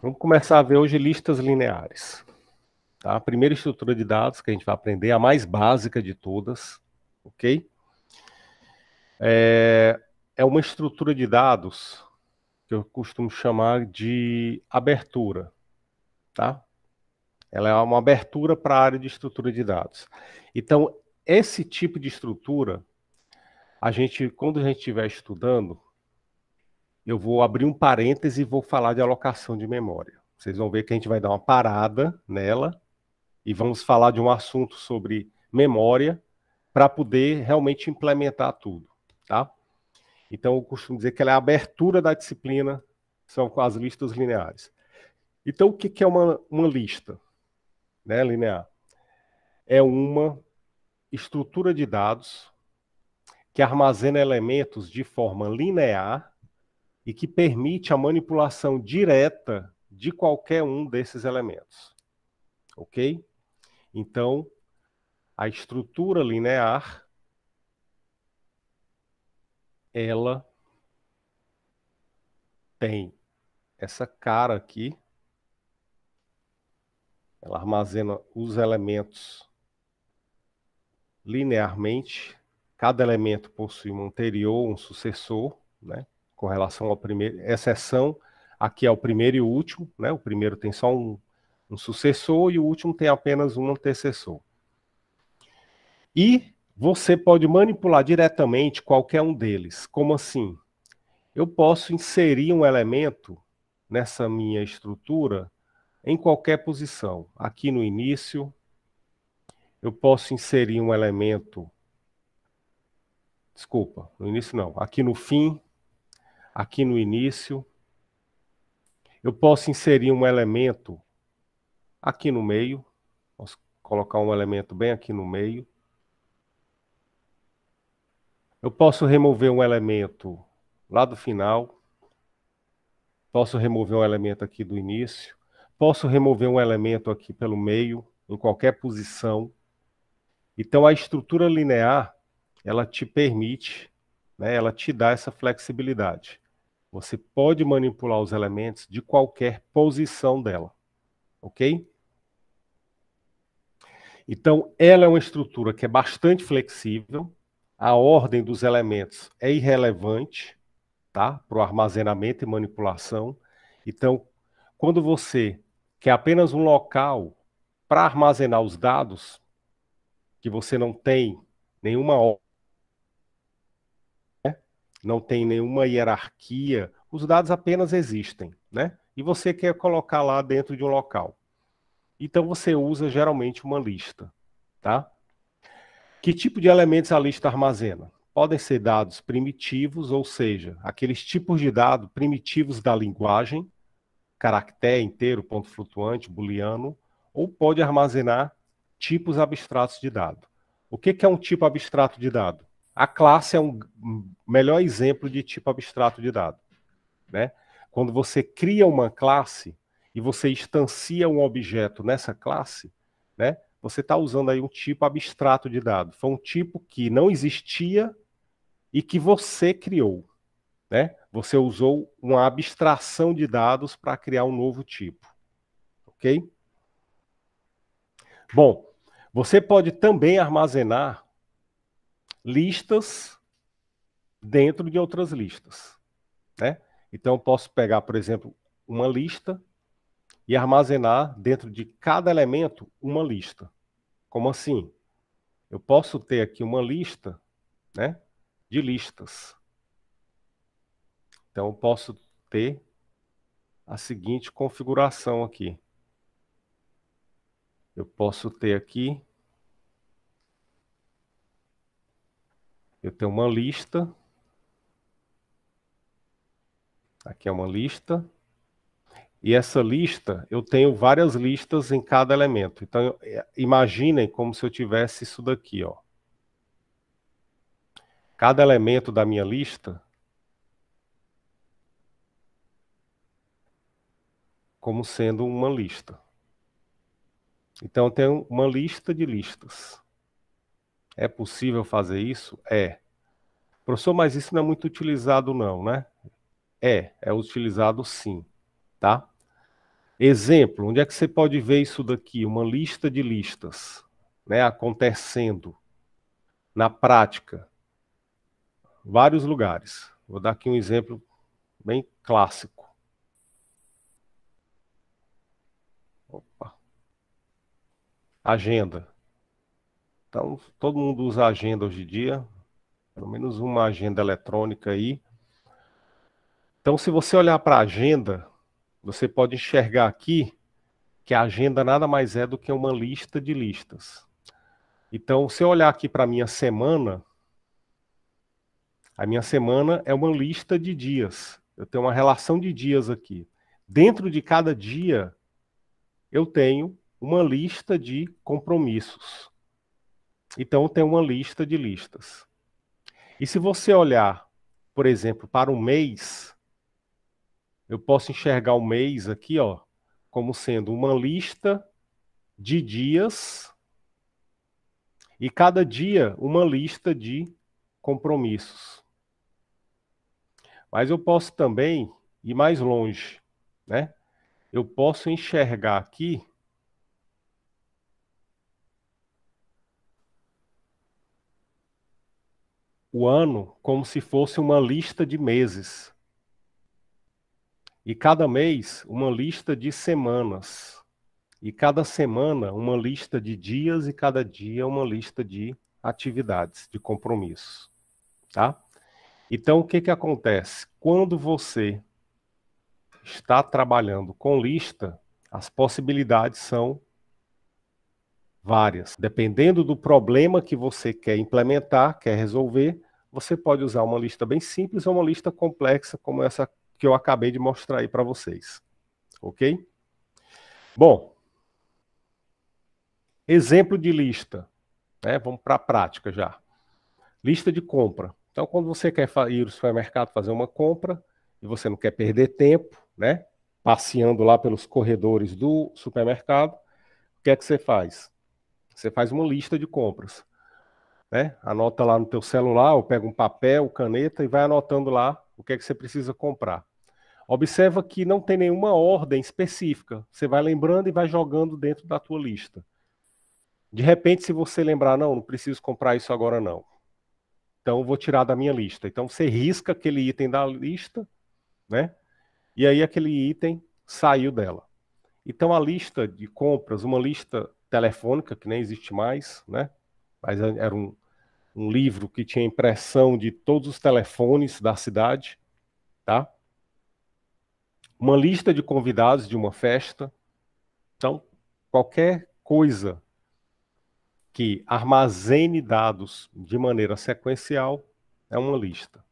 Vamos começar a ver hoje listas lineares. Tá? A primeira estrutura de dados que a gente vai aprender, a mais básica de todas, ok? É uma estrutura de dados que eu costumo chamar de abertura, tá? Ela é uma abertura para a área de estrutura de dados. Então, esse tipo de estrutura, quando a gente estiver estudando, eu vou abrir um parêntese e vou falar de alocação de memória. Vocês vão ver que a gente vai dar uma parada nela e vamos falar de um assunto sobre memória para poder realmente implementar tudo, tá? Então, eu costumo dizer que ela é a abertura da disciplina, são com as listas lineares. Então, o que é uma lista, né, linear? É uma estrutura de dados que armazena elementos de forma linear e que permite a manipulação direta de qualquer um desses elementos, ok? Então, a estrutura linear, ela tem essa cara aqui, ela armazena os elementos linearmente, cada elemento possui um anterior, um sucessor, né, com relação ao primeiro, exceção, aqui é o primeiro e o último, né, o primeiro tem só um sucessor e o último tem apenas um antecessor. E você pode manipular diretamente qualquer um deles. Como assim? Eu posso inserir um elemento nessa minha estrutura em qualquer posição. Aqui no início, eu posso inserir um elemento. Desculpa, no início não. Aqui no fim, aqui no início. Eu posso inserir um elemento aqui no meio. Posso colocar um elemento bem aqui no meio. Eu posso remover um elemento lá do final. Posso remover um elemento aqui do início. Posso remover um elemento aqui pelo meio, em qualquer posição. Então, a estrutura linear, ela te permite, né, ela te dá essa flexibilidade. Você pode manipular os elementos de qualquer posição dela, ok? Então, ela é uma estrutura que é bastante flexível, a ordem dos elementos é irrelevante, tá? Para o armazenamento e manipulação. Então, quando você quer apenas um local para armazenar os dados, que você não tem nenhuma ordem, não tem nenhuma hierarquia, os dados apenas existem, né? E você quer colocar lá dentro de um local. Então você usa geralmente uma lista, tá? Que tipo de elementos a lista armazena? Podem ser dados primitivos, ou seja, aqueles tipos de dados primitivos da linguagem, caractere inteiro, ponto flutuante, booleano, ou pode armazenar tipos abstratos de dado. O que é um tipo abstrato de dado? A classe é um melhor exemplo de tipo abstrato de dado, né? Quando você cria uma classe e você instancia um objeto nessa classe, né? Você está usando aí um tipo abstrato de dado. Foi um tipo que não existia e que você criou, né? Você usou uma abstração de dados para criar um novo tipo, ok? Bom, você pode também armazenar listas dentro de outras listas, né? Então, eu posso pegar, por exemplo, uma lista e armazenar dentro de cada elemento uma lista. Como assim? Eu posso ter aqui uma lista, né, de listas. Então, eu posso ter a seguinte configuração aqui. Eu posso ter aqui, eu tenho uma lista, aqui é uma lista, e essa lista, eu tenho várias listas em cada elemento. Então, imaginem como se eu tivesse isso daqui, ó. Cada elemento da minha lista, como sendo uma lista. Então, eu tenho uma lista de listas. É possível fazer isso? É. Professor, mas isso não é muito utilizado não, né? É utilizado sim, tá? Exemplo, onde é que você pode ver isso daqui? Uma lista de listas, né, acontecendo na prática, vários lugares. Vou dar aqui um exemplo bem clássico. Opa. Agenda. Então, todo mundo usa agenda hoje em dia, pelo menos uma agenda eletrônica aí. Então, se você olhar para a agenda, você pode enxergar aqui que a agenda nada mais é do que uma lista de listas. Então, se eu olhar aqui para a minha semana é uma lista de dias. Eu tenho uma relação de dias aqui. Dentro de cada dia, eu tenho uma lista de compromissos. Então, eu tenho uma lista de listas. E se você olhar, por exemplo, para um mês, eu posso enxergar o mês aqui, ó, como sendo uma lista de dias e cada dia uma lista de compromissos. Mas eu posso também ir mais longe, né? Eu posso enxergar aqui o ano como se fosse uma lista de meses. E cada mês, uma lista de semanas. E cada semana, uma lista de dias, e cada dia, uma lista de atividades, de compromissos. Tá? Então, o que que acontece? Quando você está trabalhando com lista, as possibilidades são várias. Dependendo do problema que você quer implementar, quer resolver, você pode usar uma lista bem simples ou uma lista complexa, como essa que eu acabei de mostrar aí para vocês. Ok? Bom, exemplo de lista, né? Vamos para a prática já. Lista de compra. Então, quando você quer ir ao supermercado fazer uma compra e você não quer perder tempo, né? Passeando lá pelos corredores do supermercado, o que é que você faz? Você faz uma lista de compras, né? Anota lá no teu celular, ou pega um papel, caneta e vai anotando lá o que é que você precisa comprar. Observa que não tem nenhuma ordem específica. Você vai lembrando e vai jogando dentro da tua lista. De repente, se você lembrar, não preciso comprar isso agora não. Então, vou tirar da minha lista. Então, você risca aquele item da lista, né? E aí aquele item saiu dela. Então, a lista de compras, uma lista telefônica, que nem existe mais, né? Mas era um livro que tinha impressão de todos os telefones da cidade, tá? Uma lista de convidados de uma festa. Então, qualquer coisa que armazene dados de maneira sequencial é uma lista.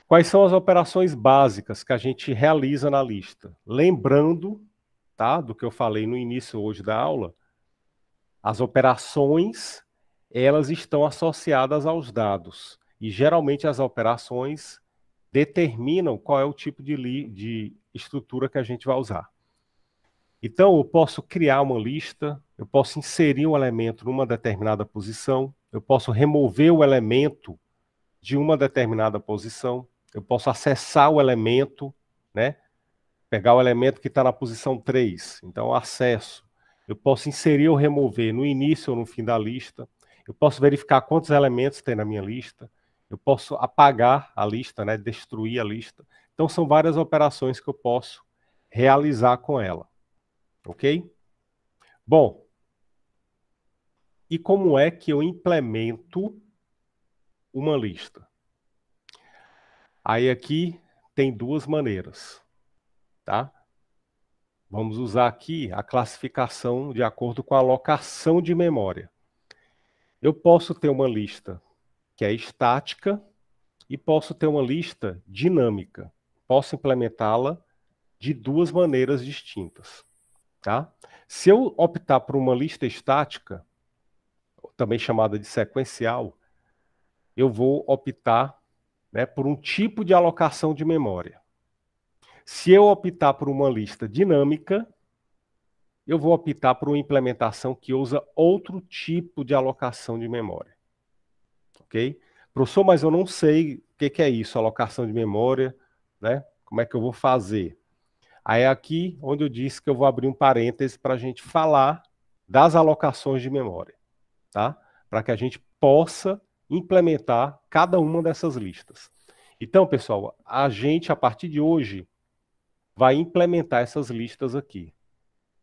Quais são as operações básicas que a gente realiza na lista? Lembrando, tá, do que eu falei no início hoje da aula, as operações, elas estão associadas aos dados. E geralmente as operações determinam qual é o tipo de estrutura que a gente vai usar. Então, eu posso criar uma lista, eu posso inserir um elemento numa determinada posição, eu posso remover o elemento de uma determinada posição, eu posso acessar o elemento, né? Pegar o elemento que está na posição 3, então acesso. Eu posso inserir ou remover no início ou no fim da lista. Eu posso verificar quantos elementos tem na minha lista. Eu posso apagar a lista, né? Destruir a lista. Então, são várias operações que eu posso realizar com ela. Ok? Bom, e como é que eu implemento uma lista? Aí aqui tem duas maneiras, tá? Vamos usar aqui a classificação de acordo com a alocação de memória. Eu posso ter uma lista que é estática e posso ter uma lista dinâmica. Posso implementá-la de duas maneiras distintas, tá? Se eu optar por uma lista estática, também chamada de sequencial, eu vou optar, né, por um tipo de alocação de memória. Se eu optar por uma lista dinâmica, eu vou optar por uma implementação que usa outro tipo de alocação de memória. Ok? Professor, mas eu não sei o que é isso, alocação de memória, né? Como é que eu vou fazer? Aí é aqui onde eu disse que eu vou abrir um parêntese para a gente falar das alocações de memória, tá? Para que a gente possa implementar cada uma dessas listas. Então, pessoal, a gente, a partir de hoje, vai implementar essas listas aqui,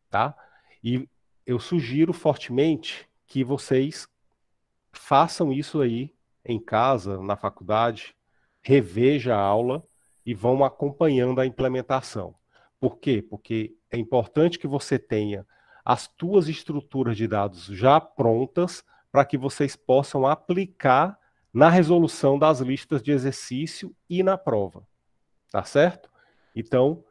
tá? E eu sugiro fortemente que vocês façam isso aí em casa, na faculdade, reveja a aula e vão acompanhando a implementação. Por quê? Porque é importante que você tenha as tuas estruturas de dados já prontas para que vocês possam aplicar na resolução das listas de exercício e na prova. Tá certo? Então,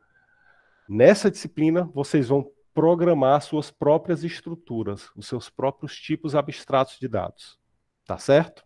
nessa disciplina, vocês vão programar suas próprias estruturas, os seus próprios tipos abstratos de dados. Tá certo?